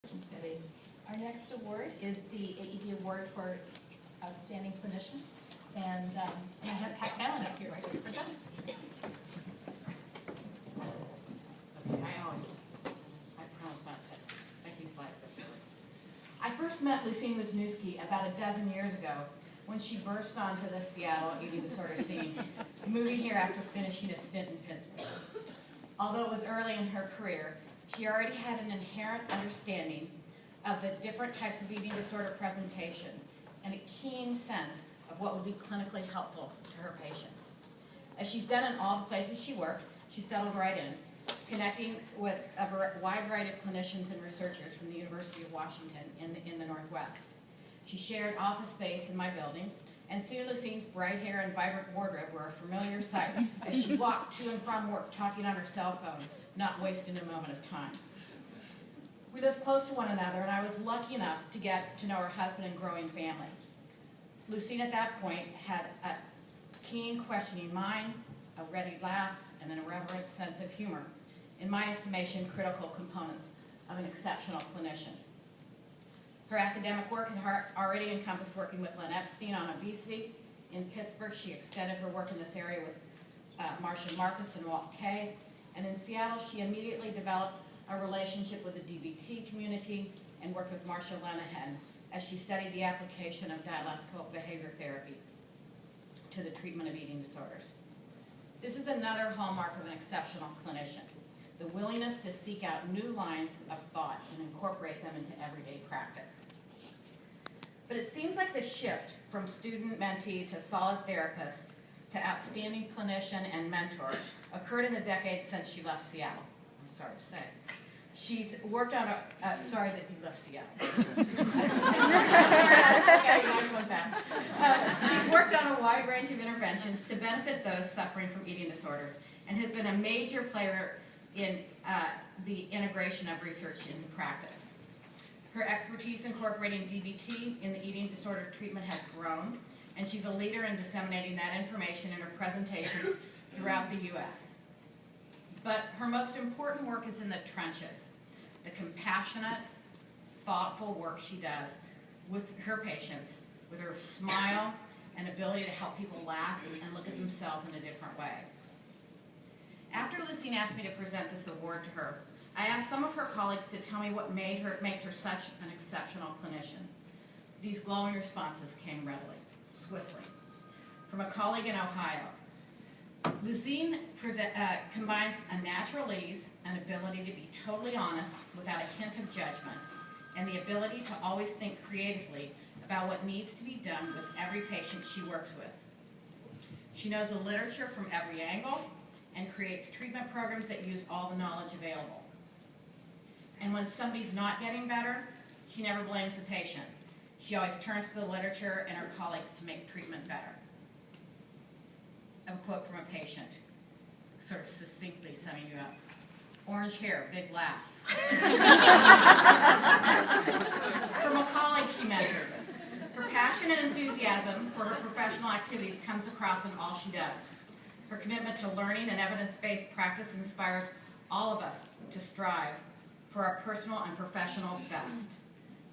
Study. Our next award is the AED Award for Outstanding Clinician, and I have Pat Fallon up here to present it. Okay, I promise not to make these slides go forward. I first met Lucene Wisniewski about a dozen years ago when she burst onto the Seattle eating disorder scene, moving here after finishing a stint in Pittsburgh. Although it was early in her career, she already had an inherent understanding of the different types of eating disorder presentation and a keen sense of what would be clinically helpful to her patients. As she's done in all the places she worked, she settled right in, connecting with a wide variety of clinicians and researchers from the University of Washington in the Northwest. She shared office space in my building, and soon Lucene's bright hair and vibrant wardrobe were a familiar sight as she walked to and from work talking on her cell phone, not wasting a moment of time. We lived close to one another, and I was lucky enough to get to know her husband and growing family. Lucene at that point had a keen questioning mind, a ready laugh, and an irreverent sense of humor. In my estimation, critical components of an exceptional clinician. Her academic work had already encompassed working with Len Epstein on obesity. In Pittsburgh, she extended her work in this area with Marcia Marcus and Walt Kay. And in Seattle, she immediately developed a relationship with the DBT community and worked with Marcia Lenahan as she studied the application of dialectical behavior therapy to the treatment of eating disorders. This is another hallmark of an exceptional clinician, the willingness to seek out new lines of thought and incorporate them into everyday practice. But it seems like the shift from student-mentee to solid therapist to outstanding clinician and mentor occurred in the decades since she left Seattle. I'm sorry to say. She's worked on a, sorry that you left Seattle. Okay, nice one, Pat. She's worked on a wide range of interventions to benefit those suffering from eating disorders and has been a major player in the integration of research into practice. Her expertise incorporating DBT in the eating disorder treatment has grown, and she's a leader in disseminating that information in her presentations throughout the U.S. But her most important work is in the trenches, the compassionate, thoughtful work she does with her patients, with her smile and ability to help people laugh and look at themselves in a different way. After Lucene asked me to present this award to her, I asked some of her colleagues to tell me what makes her such an exceptional clinician. These glowing responses came readily, swiftly. From a colleague in Ohio, Lucene combines a natural ease, an ability to be totally honest without a hint of judgment, and the ability to always think creatively about what needs to be done with every patient she works with. She knows the literature from every angle and creates treatment programs that use all the knowledge available. And when somebody's not getting better, she never blames the patient. She always turns to the literature and her colleagues to make treatment better. A quote from a patient, sort of succinctly summing you up. Orange hair, big laugh. From a colleague she mentored, her passion and enthusiasm for her professional activities comes across in all she does. Her commitment to learning and evidence-based practice inspires all of us to strive for our personal and professional best.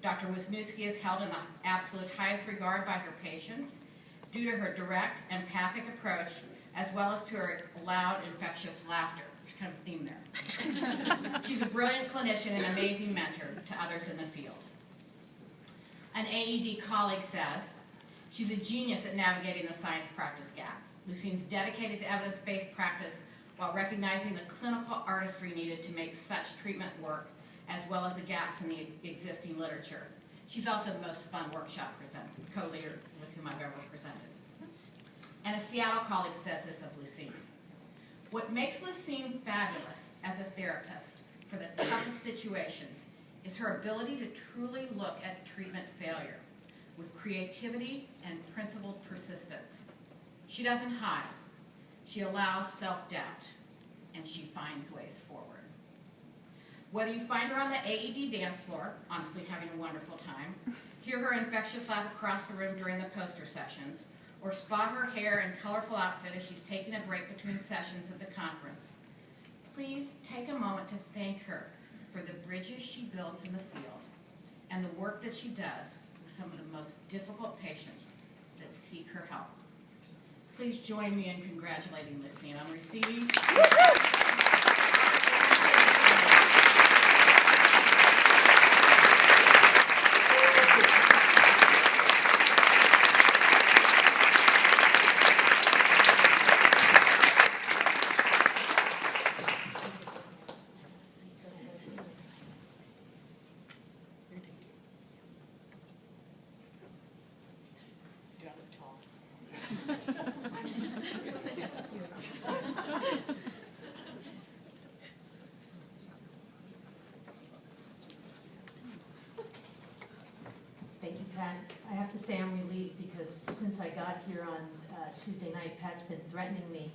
Dr. Wisniewski is held in the absolute highest regard by her patients due to her direct, empathic approach, as well as to her loud, infectious laughter. There's kind of a theme there. She's a brilliant clinician and amazing mentor to others in the field. An AED colleague says, she's a genius at navigating the science practice gap. Lucene's dedicated to evidence-based practice while recognizing the clinical artistry needed to make such treatment work, as well as the gaps in the existing literature. She's also the most fun workshop co-leader with whom I've ever presented. And a Seattle colleague says this of Lucene. What makes Lucene fabulous as a therapist for the toughest situations is her ability to truly look at treatment failure with creativity and principled persistence. She doesn't hide. She allows self-doubt, and she finds ways forward. Whether you find her on the AED dance floor, honestly having a wonderful time, hear her infectious laugh across the room during the poster sessions, or spot her hair and colorful outfit as she's taking a break between sessions at the conference, please take a moment to thank her for the bridges she builds in the field and the work that she does with some of the most difficult patients that seek her help. Please join me in congratulating Lucene on receiving. Thank you, Pat. I have to say I'm relieved because since I got here on Tuesday night, Pat's been threatening me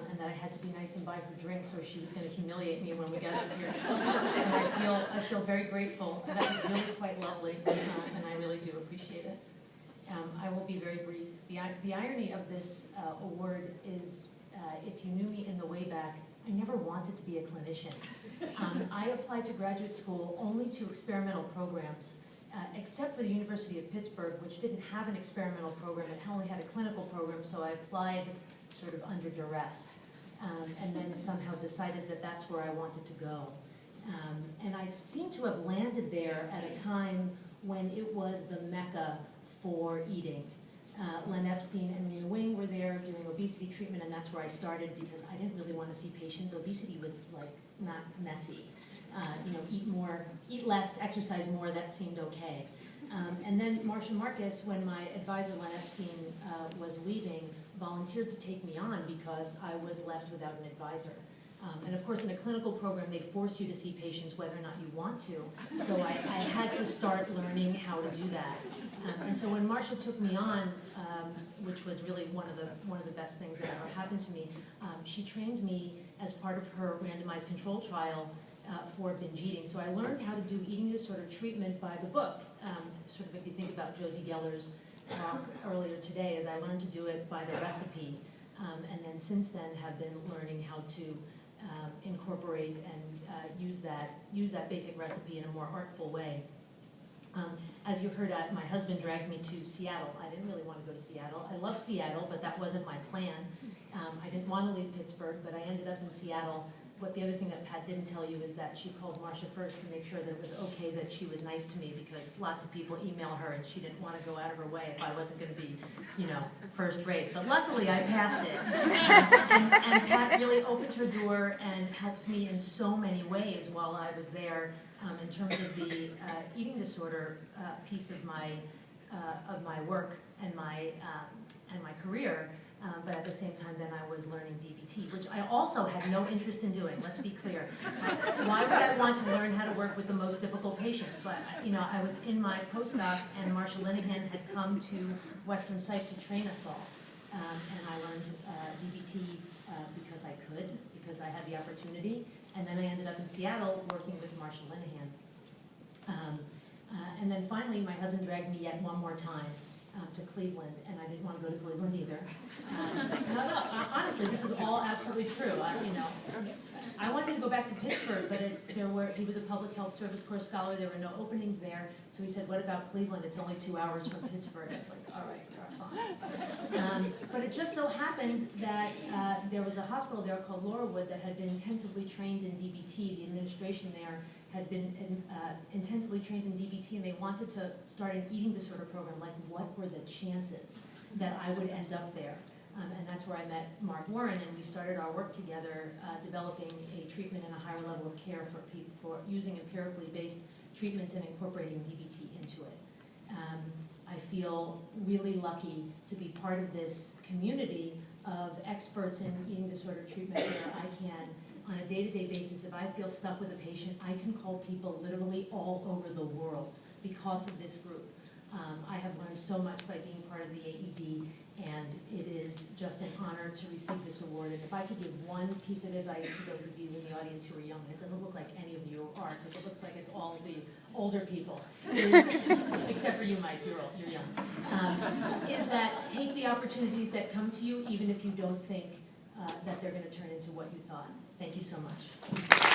and that I had to be nice and buy her drinks or she was going to humiliate me when we got up here. And I feel very grateful. That was really quite lovely, and I really do appreciate it. I will be very brief. The irony of this award is, if you knew me in the way back, I never wanted to be a clinician. I applied to graduate school only to experimental programs. Except for the University of Pittsburgh, which didn't have an experimental program, it only had a clinical program, so I applied sort of under duress, and then somehow decided that that's where I wanted to go. And I seem to have landed there at a time when it was the mecca for eating. Len Epstein and Rena Wing were there doing obesity treatment, and that's where I started because I didn't really want to see patients. Obesity was like not messy. Eat more, eat less, exercise more, that seemed okay. And then Marcia Marcus, when my advisor Len Epstein was leaving, volunteered to take me on because I was left without an advisor. And of course in a clinical program they force you to see patients whether or not you want to. So I had to start learning how to do that. And so when Marcia took me on, which was really one of the best things that ever happened to me, she trained me as part of her randomized control trial for binge eating. So I learned how to do eating disorder treatment by the book. Sort of if you think about Josie Geller's talk earlier today, as I learned to do it by the recipe, and then since then have been learning how to incorporate and use that basic recipe in a more artful way. As you heard, my husband dragged me to Seattle. I didn't really want to go to Seattle. I love Seattle, but that wasn't my plan. I didn't want to leave Pittsburgh, but I ended up in Seattle. But the other thing that Pat didn't tell you is that she called Marcia first to make sure that it was okay that she was nice to me, because lots of people email her and she didn't want to go out of her way if I wasn't going to be, first rate. But luckily I passed it. And Pat really opened her door and helped me in so many ways while I was there in terms of the eating disorder piece of my work and my career. But at the same time, then I was learning DBT, which I also had no interest in doing, let's be clear. Why would I want to learn how to work with the most difficult patients? I was in my postdoc, and Marcia Linehan had come to Western Psych to train us all. And I learned DBT because I could, because I had the opportunity. And then I ended up in Seattle working with Marcia Linehan. And then finally, my husband dragged me yet one more time to Cleveland, and I didn't want to go to Cleveland either. Honestly, this is all absolutely true. I wanted to go back to Pittsburgh, but he was a public health service corps scholar. There were no openings there, so he said, "What about Cleveland? It's only 2 hours from Pittsburgh." I was like, "All right, fine." But it just so happened that there was a hospital there called Laurelwood that had been intensively trained in DBT. The administration there had been intensively trained in DBT, and they wanted to start an eating disorder program. Like, what were the chances that I would end up there? And that's where I met Mark Warren, and we started our work together developing a treatment and a higher level of care for people, for using empirically based treatments and incorporating DBT into it. I feel really lucky to be part of this community of experts in eating disorder treatment where I can, on a day-to-day basis, if I feel stuck with a patient, I can call people literally all over the world because of this group. I have learned so much by being part of the AED, and it is just an honor to receive this award. And if I could give one piece of advice to those of you in the audience who are young, and it doesn't look like any of you are, because it looks like it's all the older people, except for you, Mike, you're young, is that take the opportunities that come to you, even if you don't think that they're going to turn into what you thought. Thank you so much.